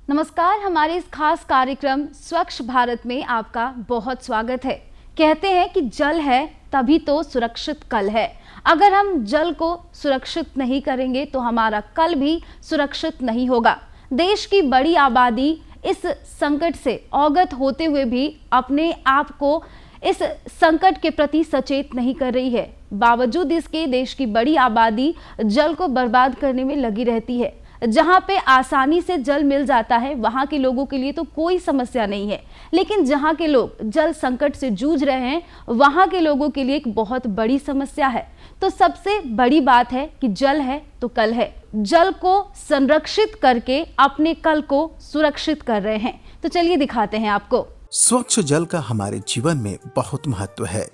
नमस्कार, हमारे इस खास कार्यक्रम स्वच्छ भारत में आपका बहुत स्वागत है। कहते हैं कि जल है तभी तो सुरक्षित कल है। अगर हम जल को सुरक्षित नहीं करेंगे तो हमारा कल भी सुरक्षित नहीं होगा। देश की बड़ी आबादी इस संकट से अवगत होते हुए भी अपने आप को इस संकट के प्रति सचेत नहीं कर रही है। बावजूद इसके देश की बड़ी आबादी जल को बर्बाद करने में लगी रहती है। जहां पे आसानी से जल मिल जाता है वहां के लोगों के लिए तो कोई समस्या नहीं है, लेकिन जहां के लोग जल संकट से जूझ रहे हैं वहां के लोगों के लिए एक बहुत बड़ी समस्या है। तो सबसे बड़ी बात है कि जल है तो कल है। जल को संरक्षित करके अपने कल को सुरक्षित कर रहे हैं। तो चलिए दिखाते हैं आपको। स्वच्छ जल का हमारे जीवन में बहुत महत्व है।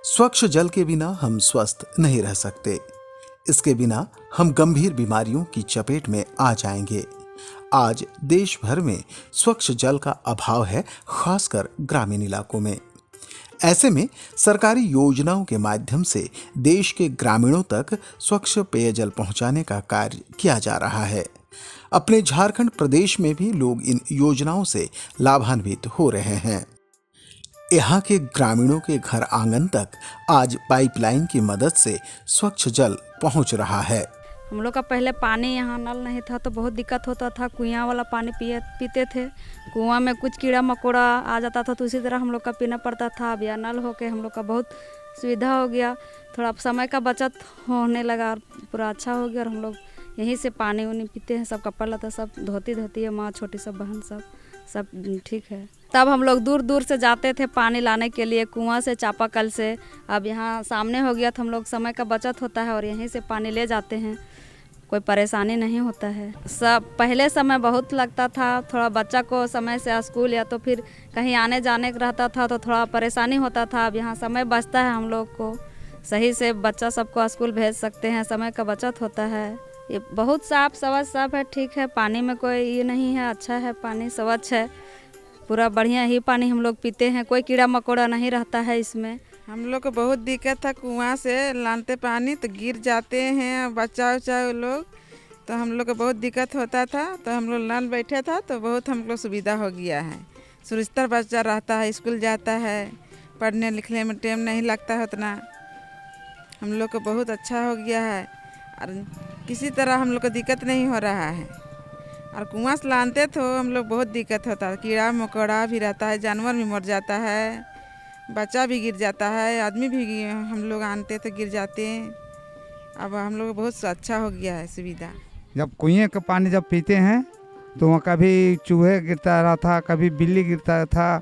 स्वच्छ जल के बिना हम स्वस्थ नहीं रह सकते। इसके बिना हम गंभीर बीमारियों की चपेट में आ जाएंगे। आज देश भर में स्वच्छ जल का अभाव है, खासकर ग्रामीण इलाकों में। ऐसे में सरकारी योजनाओं के माध्यम से देश के ग्रामीणों तक स्वच्छ पेयजल पहुंचाने का कार्य किया जा रहा है। अपने झारखंड प्रदेश में भी लोग इन योजनाओं से लाभान्वित हो रहे हैं। यहाँ के ग्रामीणों के घर आंगन तक आज पाइपलाइन की मदद से स्वच्छ जल पहुँच रहा है। हम लोग का पहले पानी यहाँ नल नहीं था तो बहुत दिक्कत होता था। कुआं वाला पानी पीते थे। कुआं में कुछ कीड़ा मकोड़ा आ जाता था तो उसी तरह हम लोग का पीना पड़ता था। अब यह नल होके हम लोग का बहुत सुविधा हो गया। थोड़ा समय का बचत होने लगा, पूरा अच्छा हो गया। और हम लोग यहीं से पानी उनी पीते हैं। सब कपड़ा लता सब धोती है, माँ छोटी सब बहन सब ठीक है। तब हम लोग दूर दूर से जाते थे पानी लाने के लिए, कुआं से चापाकल से। अब यहाँ सामने हो गया तो हम लोग समय का बचत होता है और यहीं से पानी ले जाते हैं। कोई परेशानी नहीं होता है। सब पहले समय बहुत लगता था, थोड़ा बच्चा को समय से स्कूल या तो फिर कहीं आने जाने का रहता था तो थोड़ा परेशानी होता था। अब यहाँ समय बचता है, हम लोग को सही से बच्चा सबको स्कूल भेज सकते हैं, समय का बचत होता है। ये बहुत साफ सब है, ठीक है। पानी में कोई ये नहीं है, अच्छा है, पानी स्वच्छ है, पूरा बढ़िया ही पानी हम लोग पीते हैं। कोई कीड़ा मकोड़ा नहीं रहता है इसमें। हम लोग को बहुत दिक्कत था, कुआं से लाते पानी तो गिर जाते हैं बच्चा उच्चा लोग, तो हम लोग को बहुत दिक्कत होता था। तो हम लोग नल बैठे था तो बहुत हम लोग सुविधा हो गया है। सुरक्षित बच्चा रहता है, स्कूल जाता है, पढ़ने लिखने में टाइम नहीं लगता है उतना। हम लोग को बहुत अच्छा हो गया है और किसी तरह हम लोग को दिक्कत नहीं हो रहा है। और कुआं से लाते तो हम लोग बहुत दिक्कत होता है, कीड़ा मकोड़ा भी रहता है, जानवर भी मर जाता है, बच्चा भी गिर जाता है, आदमी भी हम लोग आनते तो गिर जाते हैं। अब हम लोग बहुत अच्छा हो गया है सुविधा। जब कुएं का पानी जब पीते हैं तो वहाँ कभी चूहे गिरता रहा था, कभी बिल्ली गिरता था,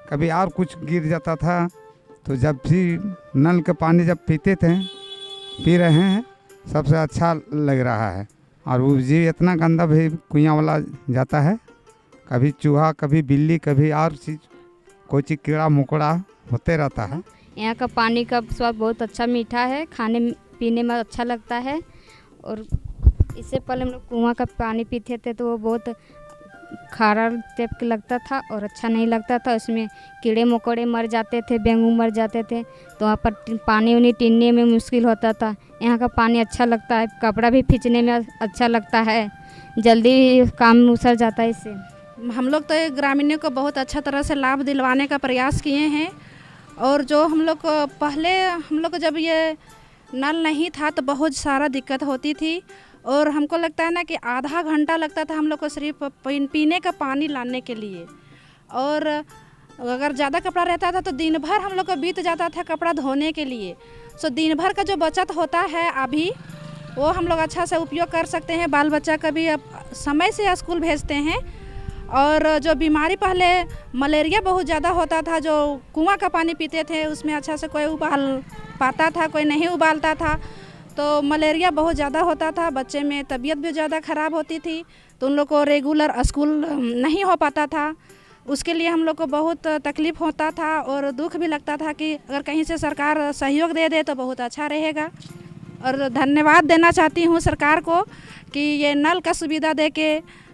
कभी और कुछ गिर जाता था। तो जब भी नल का पानी जब पी रहे हैं सबसे अच्छा लग रहा है। और वो जी इतना गंदा भी कुआं वाला जाता है, कभी चूहा, कभी बिल्ली, कभी और चीज़ कोई चीज़ कीड़ा मकोड़ा होते रहता है। यहाँ का पानी का स्वाद बहुत अच्छा मीठा है, खाने पीने में अच्छा लगता है। और इससे पहले हम लोग कुआं का पानी पीते थे तो वो बहुत खारा टाइप का लगता था और अच्छा नहीं लगता था। उसमें कीड़े मकोड़े मर जाते थे, डेंगू मर जाते थे, तो वहाँ पर पानी उनी पीने में मुश्किल होता था। यहाँ का पानी अच्छा लगता है, कपड़ा भी खींचने में अच्छा लगता है, जल्दी काम उसर जाता है इससे। हम लोग तो ग्रामीणों को बहुत अच्छा तरह से लाभ दिलवाने का प्रयास किए हैं। और जो हम लोग को पहले हम लोग को जब ये नल नहीं था तो बहुत सारा दिक्कत होती थी। और हमको लगता है ना कि आधा घंटा लगता था हम लोग को सिर्फ पीने का पानी लाने के लिए। और अगर ज़्यादा कपड़ा रहता था तो दिन भर हम लोग को बीत जाता था कपड़ा धोने के लिए। सो दिन भर का जो बचत होता है अभी वो हम लोग अच्छा से उपयोग कर सकते हैं। बाल बच्चा का भी अब समय से स्कूल भेजते हैं। और जो बीमारी पहले मलेरिया बहुत ज़्यादा होता था, जो कुआं का पानी पीते थे उसमें अच्छा से कोई उबाल पाता था, कोई नहीं उबालता था, तो मलेरिया बहुत ज़्यादा होता था। बच्चे में तबीयत भी ज़्यादा ख़राब होती थी, तो उन लोग को रेगुलर स्कूल नहीं हो पाता था। उसके लिए हम लोग को बहुत तकलीफ़ होता था और दुख भी लगता था कि अगर कहीं से सरकार सहयोग दे दे तो बहुत अच्छा रहेगा। और धन्यवाद देना चाहती हूँ सरकार को कि ये नल का सुविधा दे के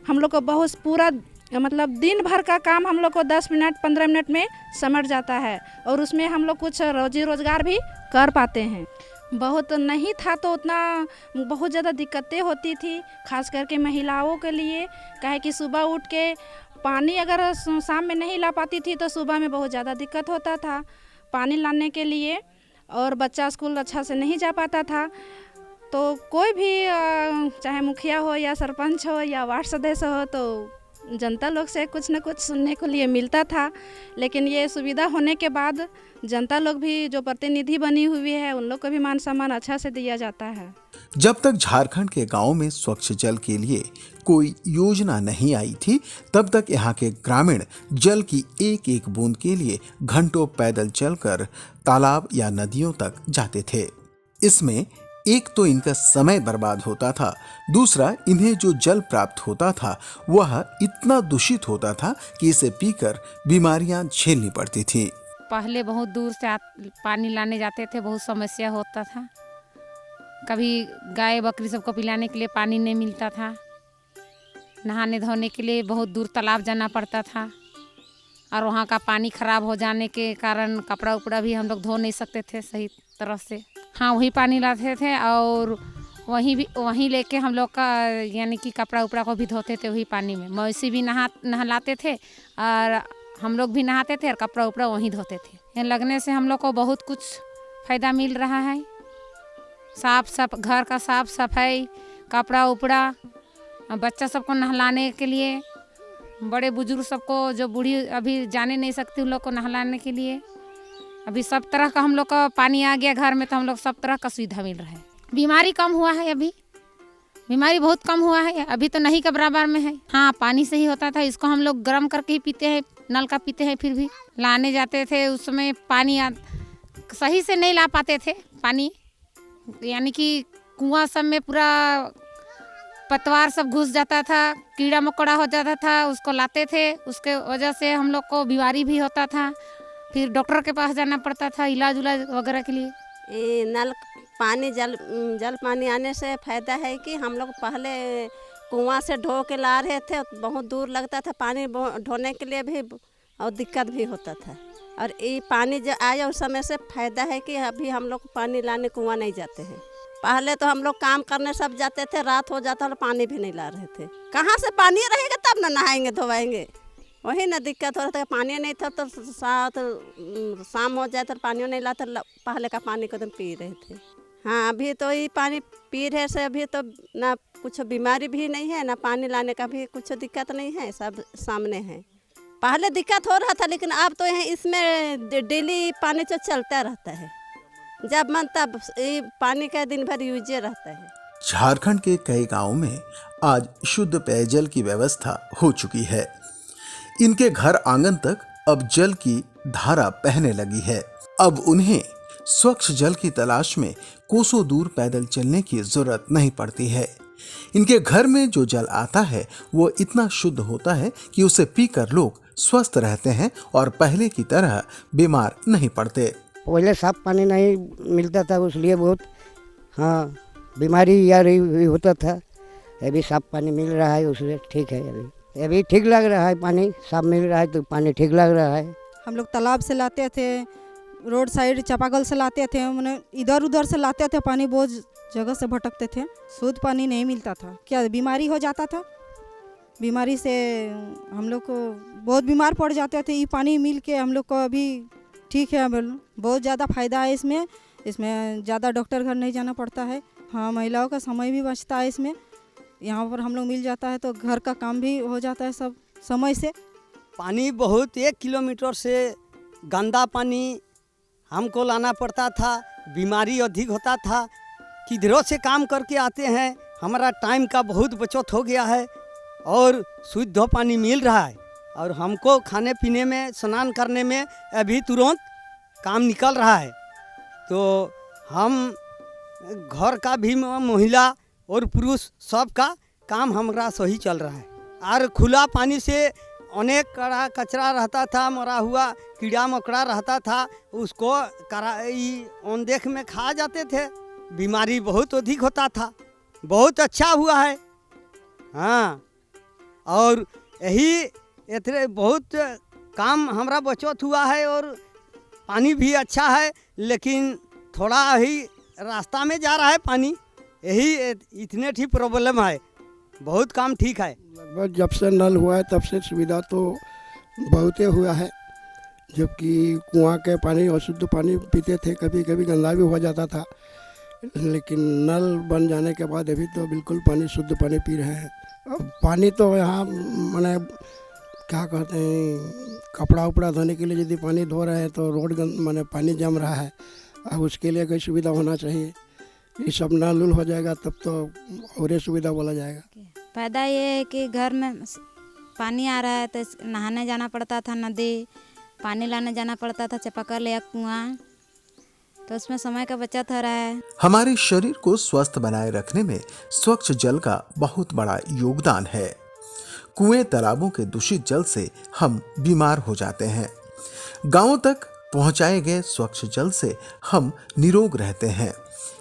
हम लोग को बहुत पूरा मतलब दिन भर का काम हम लोग को 10 मिनट 15 मिनट में समझ जाता है और उसमें हम लोग कुछ रोजी रोज़गार भी कर पाते हैं। बहुत नहीं था तो उतना बहुत ज़्यादा दिक्कतें होती थी, खास करके महिलाओं के लिए। काहे कि सुबह उठ के पानी अगर शाम में नहीं ला पाती थी तो सुबह में बहुत ज़्यादा दिक्कत होता था पानी लाने के लिए, और बच्चा स्कूल अच्छा से नहीं जा पाता था। तो कोई भी चाहे मुखिया हो या सरपंच हो या वार्ड सदस्य हो, तो जनता लोग से कुछ न कुछ सुनने को लिए मिलता था। लेकिन ये सुविधा होने के बाद जनता लोग भी जो प्रतिनिधि बनी हुई है उन लोग को भी मान सम्मान अच्छा से दिया जाता है। जब तक झारखंड के गांव में स्वच्छ जल के लिए कोई योजना नहीं आई थी, तब तक यहाँ के ग्रामीण जल की एक एक बूंद के लिए घंटों पैदल चलकर तालाब या नदियों तक जाते थे। इसमें एक तो इनका समय बर्बाद होता था, दूसरा इन्हें जो जल प्राप्त होता था वह इतना दूषित होता था कि इसे पीकर बीमारियां झेलनी पड़ती थी। पहले बहुत दूर से पानी लाने जाते थे, बहुत समस्या होता था। कभी गाय बकरी सबको पिलाने के लिए पानी नहीं मिलता था, नहाने धोने के लिए बहुत दूर तालाब जाना पड़ता था, और वहाँ का पानी खराब हो जाने के कारण कपड़ा उपड़ा भी हम लोग धो नहीं सकते थे सही तरह से। हाँ, वही पानी लाते थे और वहीं लेके हम लोग का यानी कि कपड़ा उपड़ा को भी धोते थे वही पानी में। मवेशी भी नहलाते थे और हम लोग भी नहाते थे और कपड़ा उपड़ा वहीं धोते थे। ये लगने से हम लोग को बहुत कुछ फ़ायदा मिल रहा है। घर का साफ सफाई, कपड़ा उपड़ा, बच्चा सबको नहलाने के लिए, बड़े बुजुर्ग सबको जो बूढ़ी अभी जाने नहीं सकती उन लोग को नहलाने के लिए अभी सब तरह का हम लोग का पानी आ गया घर में, तो हम लोग सब तरह का सुविधा मिल रहा है। बीमारी कम हुआ है, अभी बीमारी बहुत कम हुआ है, अभी तो नहीं के बराबर में है। हाँ, पानी से ही होता था, इसको हम लोग गर्म करके ही पीते हैं, नल का पीते हैं। फिर भी लाने जाते थे उस समय पानी सही से नहीं ला पाते थे पानी, यानी कि कुआं सब में पूरा पतवार सब घुस जाता था, कीड़ा मकोड़ा हो जाता था, उसको लाते थे, उसके वजह से हम लोग को बीमारी भी होता था। फिर डॉक्टर के पास जाना पड़ता था इलाज वगैरह के लिए। ये नल पानी जल पानी आने से फ़ायदा है कि हम लोग पहले कुआं से ढो के ला रहे थे, बहुत दूर लगता था पानी ढोने के लिए भी, और दिक्कत भी होता था। और ये पानी जो आया उस समय से फ़ायदा है कि अभी हम लोग पानी लाने कुआं नहीं जाते हैं। पहले तो हम लोग काम करने सब जाते थे, रात हो जाता और पानी भी नहीं ला रहे थे। कहाँ से पानी रहेगा तब ना नहाएंगे धोवाएंगे, वही ना दिक्कत हो रहा था। पानी नहीं था तो शाम हो जाए तो पानी नहीं लाता, पहले का पानी को तो पी रहे थे। हाँ, अभी तो ये पानी पी रहे से अभी तो ना कुछ बीमारी भी नहीं है, ना पानी लाने का भी कुछ दिक्कत नहीं है, सब सामने है। पहले दिक्कत हो रहा था, लेकिन अब तो यहाँ इसमें डेली पानी तो चलता रहता है, जब मन तब ये पानी का दिन भर यूज रहता है। झारखंड के कई गांवों में आज शुद्ध पेयजल की व्यवस्था हो चुकी है। इनके घर आंगन तक अब जल की धारा बहने लगी है। अब उन्हें स्वच्छ जल की तलाश में कोसों दूर पैदल चलने की जरूरत नहीं पड़ती है। इनके घर में जो जल आता है वो इतना शुद्ध होता है कि उसे पीकर लोग स्वस्थ रहते हैं और पहले की तरह बीमार नहीं पड़ते। पहले साफ पानी नहीं मिलता था, इसलिए बहुत बीमारी या होता था। अभी साफ पानी मिल रहा है, उससे ठीक है। अभी ठीक लग रहा है, पानी साफ मिल रहा है तो पानी ठीक लग रहा है। हम लोग तालाब से लाते थे, रोड साइड चापाकल से लाते थे, मैंने इधर उधर से लाते थे पानी, बहुत जगह से भटकते थे, शुद्ध पानी नहीं मिलता था। क्या बीमारी हो जाता था, बीमारी से हम लोग को बहुत बीमार पड़ जाते थे। ये पानी मिल के हम लोग को अभी ठीक है, बहुत ज़्यादा फ़ायदा है इसमें ज़्यादा डॉक्टर घर नहीं जाना पड़ता है। हाँ, महिलाओं का समय भी बचता है इसमें, यहाँ पर हम लोग मिल जाता है तो घर का काम भी हो जाता है सब समय से। पानी बहुत 1 किलोमीटर से गंदा पानी हमको लाना पड़ता था, बीमारी अधिक होता था। किधरों से काम करके आते हैं, हमारा टाइम का बहुत बचत हो गया है और शुद्ध पानी मिल रहा है, और हमको खाने पीने में, स्नान करने में अभी तुरंत काम निकल रहा है। तो हम घर का भी महिला और पुरुष सबका काम हमारा सही चल रहा है। और खुला पानी से अनेक कड़ा कचरा रहता था, मरा हुआ कीड़ा मकोड़ा रहता था, उसको अनदेख में खा जाते थे, बीमारी बहुत अधिक होता था। बहुत अच्छा हुआ है। हाँ, और यही इतने बहुत काम हमारा बचत हुआ है और पानी भी अच्छा है, लेकिन थोड़ा ही रास्ता में जा रहा है पानी, यही इतने ठीक प्रॉब्लम है, बहुत काम ठीक है। लगभग जब से नल हुआ है तब से सुविधा तो बहुत ही हुआ है, जबकि कुआं के पानी अशुद्ध पानी पीते थे, कभी कभी गंदा भी हो जाता था, लेकिन नल बन जाने के बाद अभी तो बिल्कुल पानी शुद्ध पानी पी रहे हैं। अब पानी तो यहाँ मैंने क्या कहते हैं, कपड़ा उपड़ा धोने के लिए यदि पानी धो रहे हैं तो रोड माने पानी जम रहा है, अब उसके लिए कोई सुविधा होना चाहिए। ये सब नल उल हो जाएगा तब तो और सुविधा बोला जाएगा। फायदा ये है कि घर में पानी आ रहा है तो नहाने जाना पड़ता था नदी, पानी लाने जाना पड़ता था चापाकल या कुआं, तो उसमें समय का बचत हो रहा है। हमारे शरीर को स्वस्थ बनाए रखने में स्वच्छ जल का बहुत बड़ा योगदान है। कुएं तालाबों के दूषित जल से हम बीमार हो जाते हैं। गांवों तक पहुंचाए गए स्वच्छ जल से हम निरोग रहते हैं।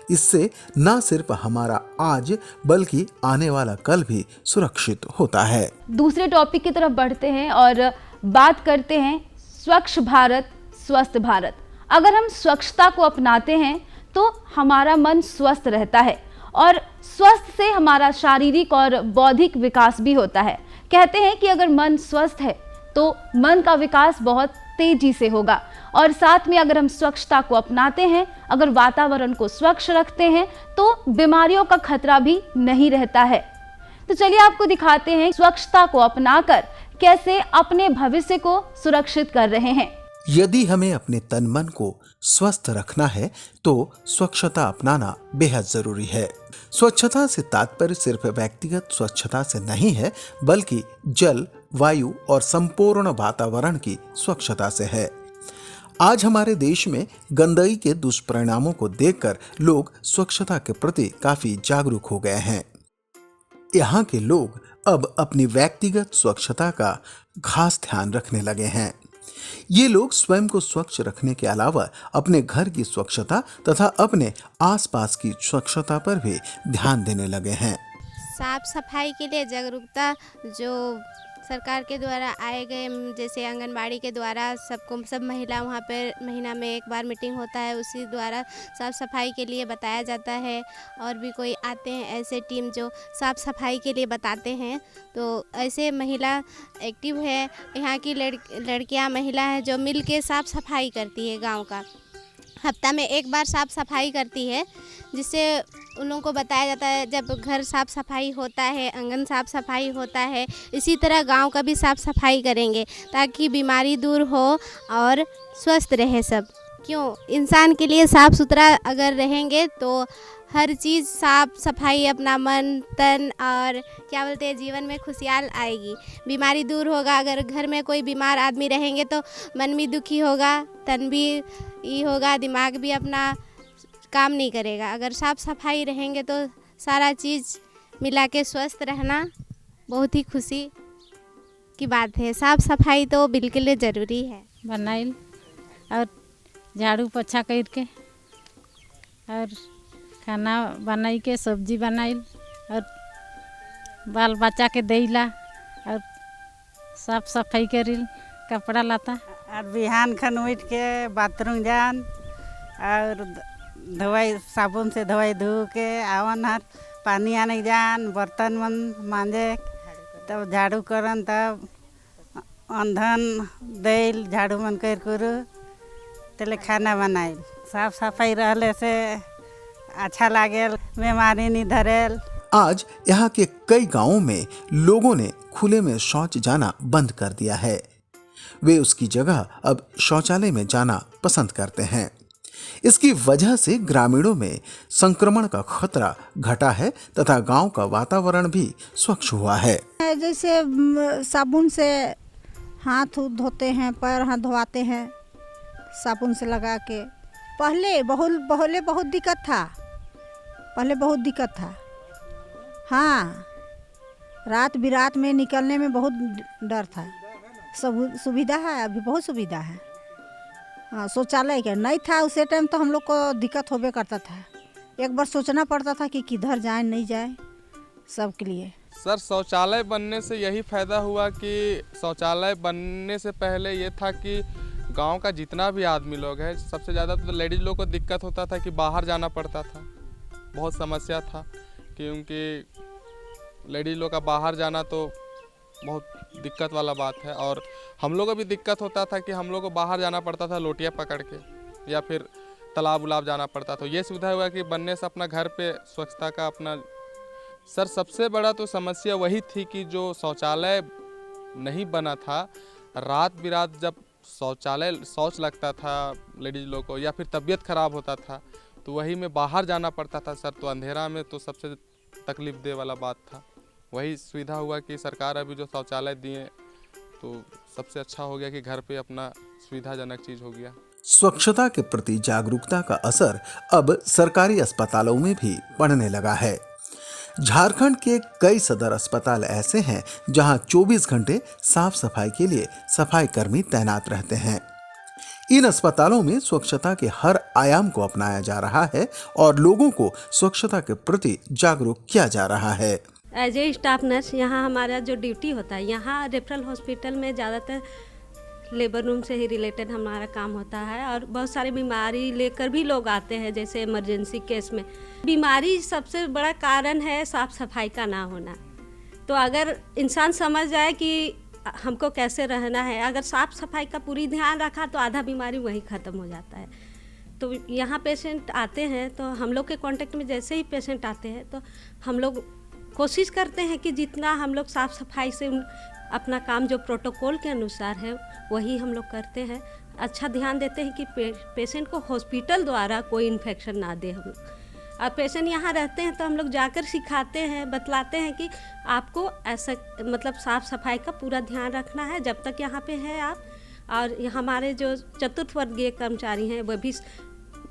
इससे न सिर्फ हमारा आज बल्कि आने वाला कल भी सुरक्षित होता है। दूसरे टॉपिक की तरफ बढ़ते हैं और बात करते हैं स्वच्छ भारत स्वस्थ भारत। अगर हम स्वच्छता को अपनाते हैं तो हमारा मन स्वस्थ रहता है और स्वस्थ से हमारा शारीरिक और बौद्धिक विकास भी होता है। कहते हैं कि अगर मन स्वस्थ है तो मन का विकास बहुत तेजी से होगा और साथ में अगर हम स्वच्छता को अपनाते हैं, अगर वातावरण को स्वच्छ रखते हैं तो बीमारियों का खतरा भी नहीं रहता है। तो चलिए आपको दिखाते हैं स्वच्छता को अपनाकर कैसे अपने भविष्य को सुरक्षित कर रहे हैं। यदि हमें अपने तन मन को स्वस्थ रखना है तो स्वच्छता अपनाना बेहद जरूरी है। स्वच्छता से तात्पर्य सिर्फ व्यक्तिगत स्वच्छता से नहीं है, बल्कि जल, वायु और संपूर्ण वातावरण की स्वच्छता से है। आज हमारे देश में गंदगी के दुष्परिणामों को देखकर लोग स्वच्छता के प्रति काफी जागरूक हो गए हैं। यहाँ के लोग अब अपनी व्यक्तिगत स्वच्छता का खास ध्यान रखने लगे हैं। ये लोग स्वयं को स्वच्छ रखने के अलावा अपने घर की स्वच्छता तथा अपने आसपास की स्वच्छता पर भी ध्यान देने लगे हैं। साफ सफाई के लिए जागरूकता जो सरकार के द्वारा आए गए, जैसे आंगनबाड़ी के द्वारा सब महिला वहाँ पर महीना में एक बार मीटिंग होता है, उसी द्वारा साफ़ सफाई के लिए बताया जाता है। और भी कोई आते हैं ऐसे टीम जो साफ़ सफाई के लिए बताते हैं, तो ऐसे महिला एक्टिव है। यहाँ की लड़कियाँ महिला हैं जो मिल के साफ़ सफाई करती है, गांव का हफ्ता में एक बार साफ़ सफाई करती है, जिससे उन लोगों को बताया जाता है जब घर साफ़ सफाई होता है, आंगन साफ़ सफाई होता है, इसी तरह गांव का भी साफ़ सफाई करेंगे ताकि बीमारी दूर हो और स्वस्थ रहे सब। क्यों, इंसान के लिए साफ़ सुथरा अगर रहेंगे तो हर चीज़ साफ़ सफाई, अपना मन तन और क्या बोलते हैं जीवन में खुशहाल आएगी, बीमारी दूर होगा। अगर घर में कोई बीमार आदमी रहेंगे तो मन भी दुखी होगा, तन भी ये होगा, दिमाग भी अपना काम नहीं करेगा। अगर साफ़ सफाई रहेंगे तो सारा चीज़ मिला के स्वस्थ रहना बहुत ही खुशी की बात है। साफ़ सफाई तो बिल्कुल ज़रूरी है। बनाइल और झाड़ू पोछा करके और खाना बनाई के सब्जी बनाइल और बाल बच्चा के देला और साफ सफाई करिल, कपड़ा लाता और बिहान खन उठ के बाथरूम जान और धोवाई साबुन से धोवाई धो के आवन हर पानी आने जान, बर्तन मन मांजे, तब झाड़ू करन, तब अंधन देल झाड़ू मन कर तेले खाना बनाइल। साफ सफाई रहले से अच्छा लागेल, बीमारी नहीं धरेल। आज यहाँ के कई गांवों में लोगों ने खुले में शौच जाना बंद कर दिया है। वे उसकी जगह अब शौचालय में जाना पसंद करते हैं। इसकी वजह से ग्रामीणों में संक्रमण का खतरा घटा है तथा गांव का वातावरण भी स्वच्छ हुआ है। जैसे साबुन से हाथ धोते हैं, पैर हाथ धोआते हैं साबुन से लगा के। पहले बहुत दिक्कत था, पहले बहुत दिक्कत था। हाँ, रात बिरात में निकलने में बहुत डर था। सब सुविधा है, अभी बहुत सुविधा है। हाँ, शौचालय का नहीं था उसे टाइम तो हम लोग को दिक्कत होबे करता था। एक बार सोचना पड़ता था कि किधर जाए नहीं जाए, सबके लिए। सर, शौचालय बनने से यही फ़ायदा हुआ कि शौचालय बनने से पहले ये था कि गांव का जितना भी आदमी लोग है, सबसे ज़्यादा तो लेडीज़ लोग को दिक्कत होता था कि बाहर जाना पड़ता था, बहुत समस्या था, क्योंकि लेडीज़ लोग का बाहर जाना तो बहुत दिक्कत वाला बात है। और हम लोग को भी दिक्कत होता था कि हम लोग को बाहर जाना पड़ता था लोटिया पकड़ के, या फिर तालाब उलाब जाना पड़ता। तो ये सुविधा हुआ कि बनने से अपना घर पे स्वच्छता का अपना सर सबसे बड़ा तो समस्या वही थी कि जो शौचालय नहीं बना था, रात बिरात जब शौच लगता था लेडीज़ लोग को, या फिर तबीयत ख़राब होता था तो वही में बाहर जाना पड़ता था सर। तो अंधेरा में तो सबसे तकलीफ दे वाला बात था। वही सुविधा हुआ कि सरकार अभी जो शौचालय दिए तो सबसे अच्छा हो गया कि घर पे अपना सुविधाजनक चीज़ हो गया। स्वच्छता के प्रति जागरूकता का असर अब सरकारी अस्पतालों में भी पड़ने लगा है। झारखंड के कई सदर अस्पताल ऐसे हैं जहां 24 घंटे साफ सफाई के लिए सफाई कर्मी तैनात रहते हैं। इन अस्पतालों में स्वच्छता के हर आयाम को अपनाया जा रहा है और लोगों को स्वच्छता के प्रति जागरूक किया जा रहा है। एज ए स्टाफ नर्स यहाँ हमारा जो ड्यूटी होता है, यहाँ रेफरल हॉस्पिटल में ज़्यादातर लेबर रूम से ही रिलेटेड हमारा काम होता है और बहुत सारी बीमारी लेकर भी लोग आते हैं, जैसे इमरजेंसी केस में। बीमारी सबसे बड़ा कारण है साफ़ सफाई का ना होना। तो अगर इंसान समझ जाए कि हमको कैसे रहना है, अगर साफ़ सफाई का पूरी ध्यान रखा तो आधा बीमारी वहीं ख़त्म हो जाता है। तो यहाँ पेशेंट आते हैं तो हम लोग के कांटेक्ट में जैसे ही पेशेंट आते हैं तो हम लोग कोशिश करते हैं कि जितना हम लोग साफ़ सफाई से अपना काम जो प्रोटोकॉल के अनुसार है वही हम लोग करते हैं। अच्छा ध्यान देते हैं कि पेशेंट को हॉस्पिटल द्वारा कोई इन्फेक्शन ना दे हम लोग। और पेशेंट यहाँ रहते हैं तो हम लोग जाकर सिखाते हैं, बतलाते हैं कि आपको ऐसा मतलब साफ़ सफाई का पूरा ध्यान रखना है जब तक यहाँ पे है आप। और हमारे जो चतुर्थ वर्गीय कर्मचारी हैं वो भी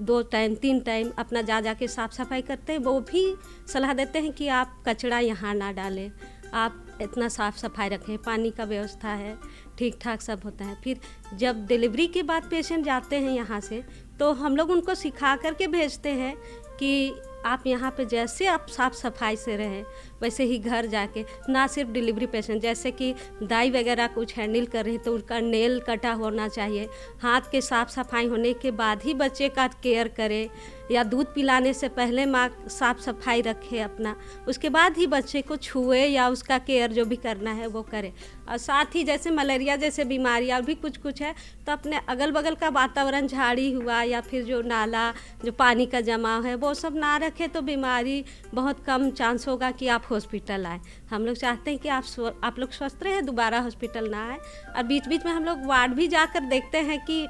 2 टाइम 3 टाइम अपना जा के साफ़ सफाई करते हैं। वो भी सलाह देते हैं कि आप कचरा यहाँ ना डालें, आप इतना साफ़ सफाई रखें, पानी का व्यवस्था है, ठीक ठाक सब होता है। फिर जब डिलीवरी के बाद पेशेंट जाते हैं यहाँ से तो हम लोग उनको सिखा करके भेजते हैं कि आप यहाँ पे जैसे आप साफ़ सफाई से रहें वैसे ही घर जाके, ना सिर्फ डिलीवरी पेशेंट, जैसे कि दाई वगैरह कुछ हैंडल कर रहे हैं तो उनका नेल कटा होना चाहिए, हाथ के साफ़ सफाई होने के बाद ही बच्चे का केयर करें, या दूध पिलाने से पहले माँ साफ़ सफाई रखे अपना, उसके बाद ही बच्चे को छुए या उसका केयर जो भी करना है वो करे। और साथ ही जैसे मलेरिया जैसे बीमारियाँ भी कुछ है तो अपने अगल बगल का वातावरण, झाड़ी हुआ या फिर जो नाला जो पानी का जमाव है वो सब ना रखे तो बीमारी बहुत कम चांस होगा कि आप हॉस्पिटल आए। हम लोग चाहते हैं कि आप लोग स्वस्थ रहें, दोबारा हॉस्पिटल ना आए। और बीच बीच में हम लोग वार्ड भी जाकर देखते हैं कि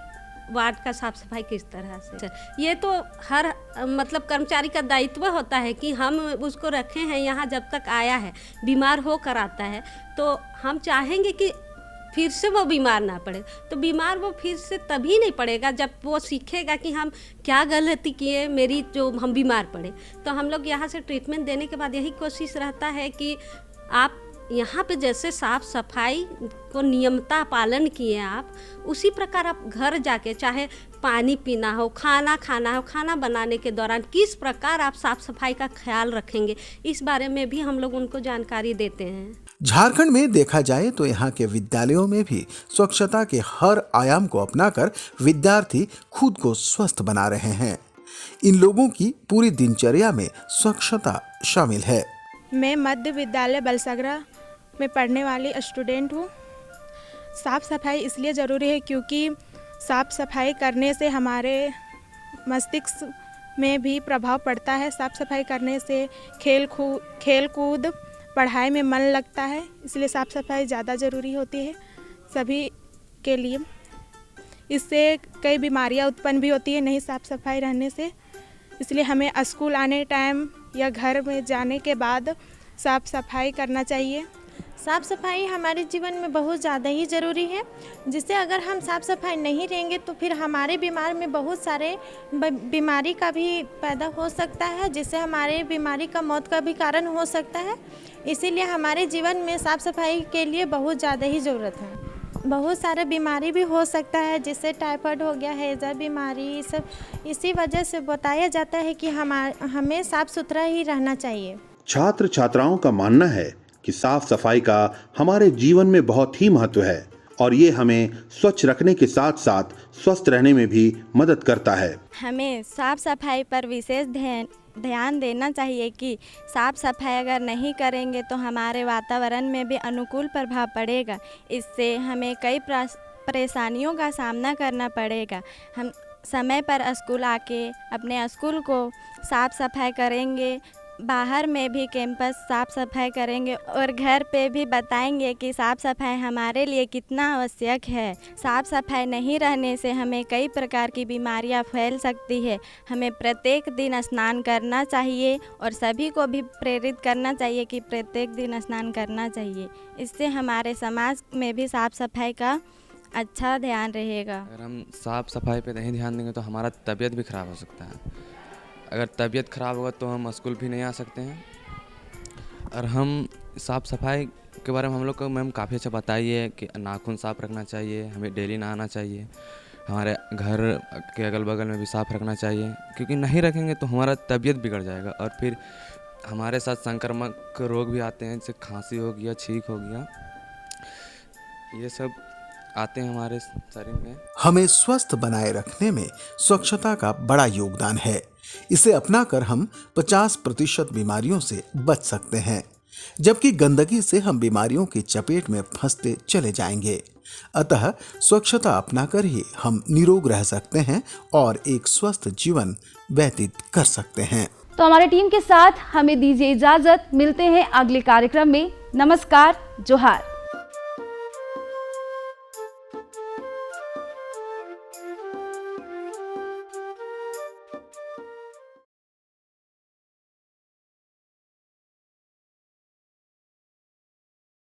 वार्ड का साफ़ सफाई किस तरह से। ये तो हर मतलब कर्मचारी का दायित्व होता है कि हम उसको रखे हैं यहाँ, जब तक आया है बीमार हो कर आता है तो हम चाहेंगे कि फिर से वो बीमार ना पड़े। तो बीमार वो फिर से तभी नहीं पड़ेगा जब वो सीखेगा कि हम क्या गलती किए मेरी जो हम बीमार पड़े। तो हम लोग यहाँ से ट्रीटमेंट देने के बाद यही कोशिश रहता है कि आप यहाँ पे जैसे साफ़ सफाई को नियमता पालन किए आप, उसी प्रकार आप घर जाके चाहे पानी पीना हो, खाना खाना हो, खाना बनाने के दौरान किस प्रकार आप साफ़ सफाई का ख्याल रखेंगे, इस बारे में भी हम लोग उनको जानकारी देते हैं। झारखंड में देखा जाए तो यहाँ के विद्यालयों में भी स्वच्छता के हर आयाम को अपनाकर विद्यार्थी खुद को स्वस्थ बना रहे हैं। इन लोगों की पूरी दिनचर्या में स्वच्छता शामिल है। मैं मध्य विद्यालय बलसगरा में पढ़ने वाली स्टूडेंट हूँ। साफ़ सफाई इसलिए ज़रूरी है क्योंकि साफ़ सफाई करने से हमारे मस्तिष्क में भी प्रभाव पड़ता है। साफ़ सफाई करने से खेल कूद पढ़ाई में मन लगता है, इसलिए साफ़ सफाई ज़्यादा ज़रूरी होती है सभी के लिए। इससे कई बीमारियां उत्पन्न भी होती है नहीं साफ़ सफाई रहने से, इसलिए हमें स्कूल आने टाइम या घर में जाने के बाद साफ़ सफाई करना चाहिए। साफ़ सफाई हमारे जीवन में बहुत ज़्यादा ही ज़रूरी है, जिससे अगर हम साफ़ सफाई नहीं रहेंगे तो फिर हमारे बीमार में बहुत सारे बीमारी का भी पैदा हो सकता है, जिससे हमारे बीमारी का मौत का भी कारण हो सकता है। इसीलिए हमारे जीवन में साफ़ सफाई के लिए बहुत ज़्यादा ही ज़रूरत है। बहुत सारे बीमारी भी हो सकता है, जिससे टाइफाइड हो गया, हैज़ा बीमारी, सब इसी वजह से बताया जाता है कि हमें साफ़ सुथरा ही रहना चाहिए। छात्र छात्राओं का मानना है कि साफ सफाई का हमारे जीवन में बहुत ही महत्व है और ये हमें स्वच्छ रखने के साथ साथ स्वस्थ रहने में भी मदद करता है। हमें साफ सफाई पर विशेष ध्यान देना चाहिए कि साफ सफाई अगर नहीं करेंगे तो हमारे वातावरण में भी अनुकूल प्रभाव पड़ेगा। इससे हमें कई परेशानियों का सामना करना पड़ेगा। हम समय पर स्कूल आके अपने स्कूल को साफ सफाई करेंगे, बाहर में भी कैंपस साफ सफाई करेंगे और घर पे भी बताएंगे कि साफ सफाई हमारे लिए कितना आवश्यक है। साफ सफाई नहीं रहने से हमें कई प्रकार की बीमारियां फैल सकती है। हमें प्रत्येक दिन स्नान करना चाहिए और सभी को भी प्रेरित करना चाहिए कि प्रत्येक दिन स्नान करना चाहिए। इससे हमारे समाज में भी साफ सफाई का अच्छा ध्यान रहेगा। अगर हम साफ सफाई पे नहीं ध्यान देंगे तो हमारा तबीयत भी ख़राब हो सकता है। अगर तबीयत ख़राब होगा तो हम स्कूल भी नहीं आ सकते हैं। और हम साफ़ सफाई के बारे में हम लोग को मैम काफ़ी अच्छा बताइए कि नाखून साफ़ रखना चाहिए, हमें डेली नहाना चाहिए, हमारे घर के अगल बगल में भी साफ़ रखना चाहिए, क्योंकि नहीं रखेंगे तो हमारा तबीयत बिगड़ जाएगा और फिर हमारे साथ संक्रामक रोग भी आते हैं, जैसे खांसी हो गया, छींक हो गया, ये सब आते हैं हमारे शरीर में। हमें स्वस्थ बनाए रखने में स्वच्छता का बड़ा योगदान है। इसे अपनाकर हम 50% बीमारियों से बच सकते हैं, जबकि गंदगी से हम बीमारियों की चपेट में फंसते चले जाएंगे। अतः स्वच्छता अपनाकर ही हम निरोग रह सकते हैं और एक स्वस्थ जीवन व्यतीत कर सकते हैं। तो हमारी टीम के साथ हमें दीजिए इजाजत। मिलते हैं अगले कार्यक्रम में। नमस्कार, जोहार।